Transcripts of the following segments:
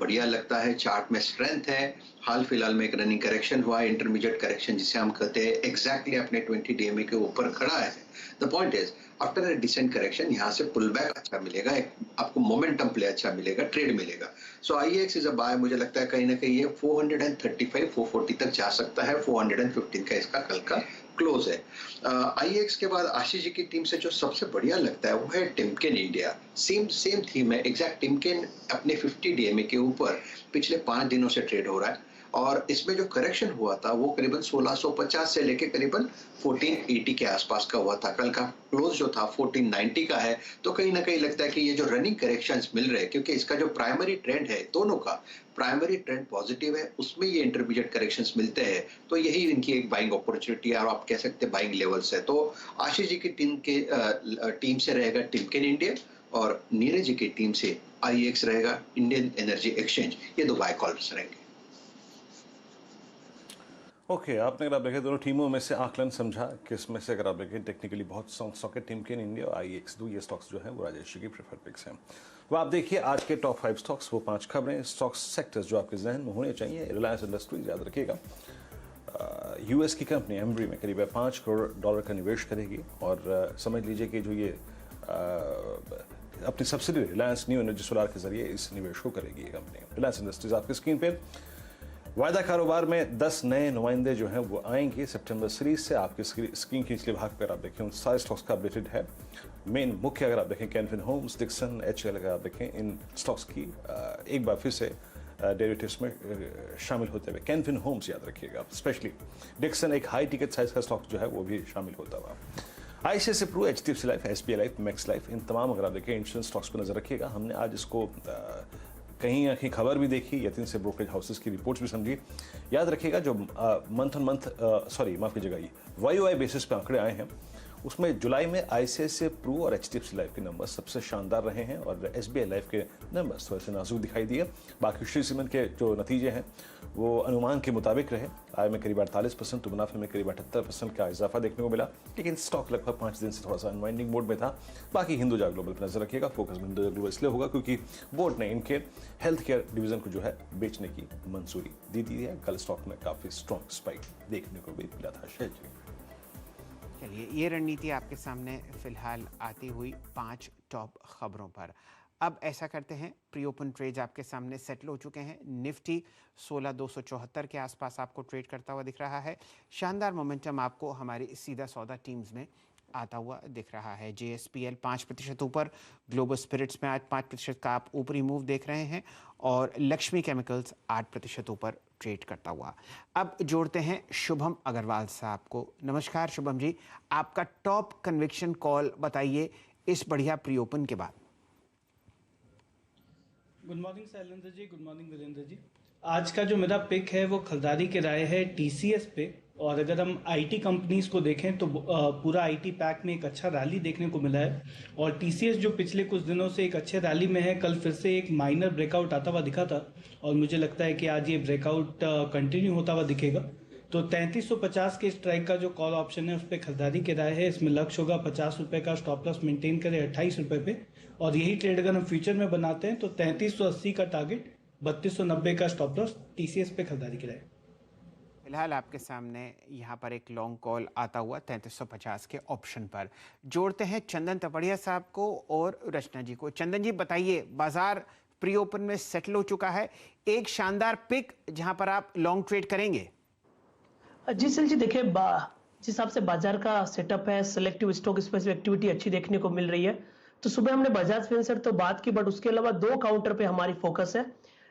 बढ़िया लगता है, चार्ट में स्ट्रेंथ है। हाल फिलहाल में एक रनिंग करेक्शन हुआ है, इंटरमीडिएट करेक्शन जिसे हम कहते हैं, एग्जैक्टली अपने 20 डीएमए के ऊपर खड़ा है। The point is after a decent correction यहाँ से पुल बैक अच्छा मिलेगा, एक आपको मोमेंटम प्ले अच्छा मिलेगा, ट्रेड मिलेगा। सो आईएक्स इज अ बाय, मुझे लगता है कहीं ना कहीं ये 435 440 तक जा सकता है। 415 का इसका कल का क्लोज है। आईएक्स के बाद आशीष जी की टीम से जो सबसे बढ़िया लगता है वो है टिमकेन इंडिया। सेम थीम है, एग्जैक्ट टिमकेन अपने 50 डीएमए के ऊपर पिछले 5 दिनों से ट्रेड हो रहा है, और इसमें जो करेक्शन हुआ था वो करीबन 1650 से लेके करीबन 1480 के आसपास का हुआ था। कल का क्लोज जो था 1490 का है। तो कहीं ना कहीं लगता है कि ये जो रनिंग करेक्शंस मिल रहे हैं, क्योंकि इसका जो प्राइमरी ट्रेंड है, दोनों का प्राइमरी ट्रेंड पॉजिटिव है, उसमें ये इंटरमीडिएट करेक्शंस मिलते हैं, तो यही इनकी एक बाइंग अपॉर्चुनिटी है, और आप कह सकते हैं बाइंग लेवल्स है। तो आशीष जी की टीम से रहेगा टिमकेन इंडिया, और नीरज जी की टीम से आईएक्स रहेगा, इंडियन एनर्जी एक्सचेंज। ये दो बाय कॉल्स रहेंगे। ओके, आपने अगर आप देखें दोनों टीमों में से आकलन समझा, किसमें से अगर आप देखें टेक्निकली बहुत स्ट्रॉन्ग स्टॉक है टिमकेन इंडिया और आईएक्स, दो ये स्टॉक्स जो हैं वो राजेश जी की प्रेफर्ड पिक्स हैं। तो आप देखिए आज के टॉप 5 स्टॉक्स, वो 5 खबरें, स्टॉक्स सेक्टर्स जो आपके जहन में होने चाहिए। रिलायंस इंडस्ट्रीज याद रखिएगा, यूएस की कंपनी एम्ब्री में करीब $5 करोड़ का निवेश करेगी, और समझ लीजिए कि जो ये अपनी subsidy Reliance new energy solar के जरिए इस निवेश को करेगी ये कंपनी। रिलायंस इंडस्ट्रीज आपकी स्क्रीन पे वायदा कारोबार में 10 नए नुमाइंदे जो हैं वो आएंगे सितंबर सीरीज से। आपकी स्क्रीन के निचले भाग पर आप देखें उन सारे स्टॉक्स का अपडेटेड है। मेन मुख्य अगर आप देखें कैनफिन होम्स, डिक्सन, एचएल अगर आप देखें इन स्टॉक्स की एक बार फिर से डेरिवेटिव्स में शामिल होते हुए। कैनफिन होम्स याद रखिएगा स्पेशली, डिक्सन एक हाई टिकट साइज का स्टॉक जो है वो भी शामिल होता हुआ। आईसीआईसीआई प्रू, एचडीएफसी लाइफ, एसबीआई लाइफ, मैक्स लाइफ, इन तमाम अगर आप देखें इंश्योरेंस स्टॉक्स पर नजर रखिएगा। हमने आज इसको कहीं ना कहीं खबर भी देखी, यतीन से ब्रोकरेज हाउसेस की रिपोर्ट्स भी समझी। याद रखिएगा जो मंथ ऑन मंथ माफ कीजिएगा, वाई बेसिस पे आंकड़े आए हैं, उसमें जुलाई में आईसीआईसीआई प्रू और एचडीएफसी लाइफ के नंबर सबसे शानदार रहे हैं, और एसबीआई लाइफ के नंबर्स थोड़े से नाजुक दिखाई दिए। बाकी श्री सीमेंट के जो नतीजे हैं वो अनुमान के मुताबिक रहे। आय में करीब 48%, तो मुनाफे में करीब 78% का इजाफा देखने को मिला, लेकिन स्टॉक लगभग 5 दिन से थोड़ा सा अनवाइंडिंग मोड में था। बाकी हिंदुजा ग्लोबल पर नजर रखिएगा, फोकस हिंदुजा ग्लोबल इसलिए होगा क्योंकि बोर्ड ने इनके हेल्थ केयर डिवीजन को जो है बेचने की मंजूरी दे दी है। कल स्टॉक में काफी स्ट्रॉन्ग स्पाइक देखने को भी मिला था। शेयर जी, चलिए, ये रणनीति आपके सामने फिलहाल आती हुई 5 टॉप खबरों पर। अब ऐसा करते हैं, प्री ओपन ट्रेड्स आपके सामने सेटल हो चुके हैं। निफ्टी 16,274 के आसपास आपको ट्रेड करता हुआ दिख रहा है। शानदार मोमेंटम आपको हमारी सीधा सौदा टीम्स में आता हुआ दिख रहा है। जेएसपीएल 5% ऊपर, ग्लोबल स्पिरिट्स में आज 5% का आप ऊपरी मूव देख रहे हैं, और लक्ष्मी केमिकल्स 8% ऊपर ट्रेड करता हुआ। अब जोड़ते हैं शुभम अग्रवाल साहब को। नमस्कार शुभम जी, आपका टॉप कन्विक्शन कॉल बताइए इस बढ़िया प्री ओपन के बाद। Good morning Shailendra ji, good morning Virendra ji. आज का जो मेरा पिक है वो खरीदारी के राय है टीसीएस पे, और अगर हम आईटी कंपनीज को देखें तो पूरा आईटी पैक में एक अच्छा रैली देखने को मिला है, और टीसीएस जो पिछले कुछ दिनों से एक अच्छे रैली में है, कल फिर से एक माइनर ब्रेकआउट आता हुआ दिखा था, और मुझे लगता है कि आज ये ब्रेकआउट कंटिन्यू होता हुआ दिखेगा। तो 3350 के स्ट्राइक का जो कॉल ऑप्शन है उस पर खरीदारी के राय है। इसमें लक्ष्य होगा 50 रुपये का, स्टॉप लॉस मेंटेन करें 28 रुपये पे, और यही ट्रेड अगर हम फ्यूचर में बनाते हैं तो 3380 का टारगेट, 3290 का स्टॉप लॉस, टीसीएस पे खरीदारी के राय। फिलहाल आपके सामने यहाँ पर एक लॉन्ग कॉल आता हुआ 3350 के ऑप्शन पर। जोड़ते हैं चंदन तपड़िया साहब को और रचना जी को। चंदन जी बताइए, बाजार प्री ओपन में सेटल हो चुका है, एक शानदार पिक जहां पर आप लॉन्ग ट्रेड करेंगे। जी सर जी, देखिए जिस हिसाब से बाजार का सेटअप है, सिलेक्टिव स्टॉक स्पेसिफिक एक्टिविटी अच्छी देखने को मिल रही है। तो सुबह हमने बजाज फिनसर्व तो बात की, बट उसके अलावा 2 काउंटर पे हमारी फोकस है।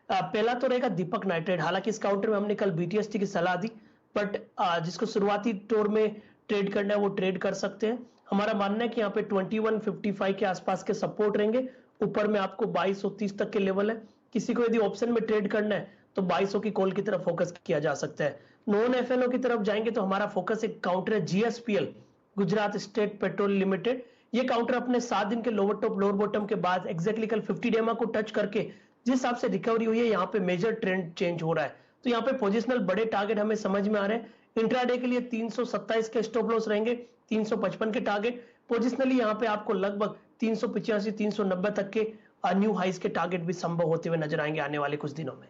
पहला तो रहेगा दीपक नाइट्रेट। हालांकि इस काउंटर में हमने कल बीटीएसटी की सलाह दी, बट जिसको शुरुआती तौर में ट्रेड करना है वो ट्रेड कर सकते हैं। हमारा मानना है कि यहाँ पे 2155 के आसपास के सपोर्ट रहेंगे, ऊपर में आपको 2230 तक के लेवल है। किसी को यदि ऑप्शन में ट्रेड करना है तो 2200 की कॉल की तरफ फोकस किया जा सकता है। नॉन एफएनओ की तरफ जाएंगे तो हमारा फोकस एक काउंटर है GSPL, Gujarat state petrol limited. ये काउंटर अपने 7 दिन के लोअर टॉप लोअर बॉटम के बाद एग्जैक्टली कल 50 डेमा को टच करके जिस हिसाब से रिकवरी हुई है, यहाँ पे मेजर ट्रेंड चेंज हो रहा है। तो यहाँ पे पोजिशनल बड़े टारगेट हमें समझ में आ रहे हैं। इंट्राडे के लिए 327 के स्टॉप लॉस रहेंगे, 355 के टारगेट। पोजिशनली यहाँ पे आपको लगभग 385 390 तक के न्यू हाइस के टारगेट भी संभव होते हुए नजर आएंगे आने वाले कुछ दिनों में।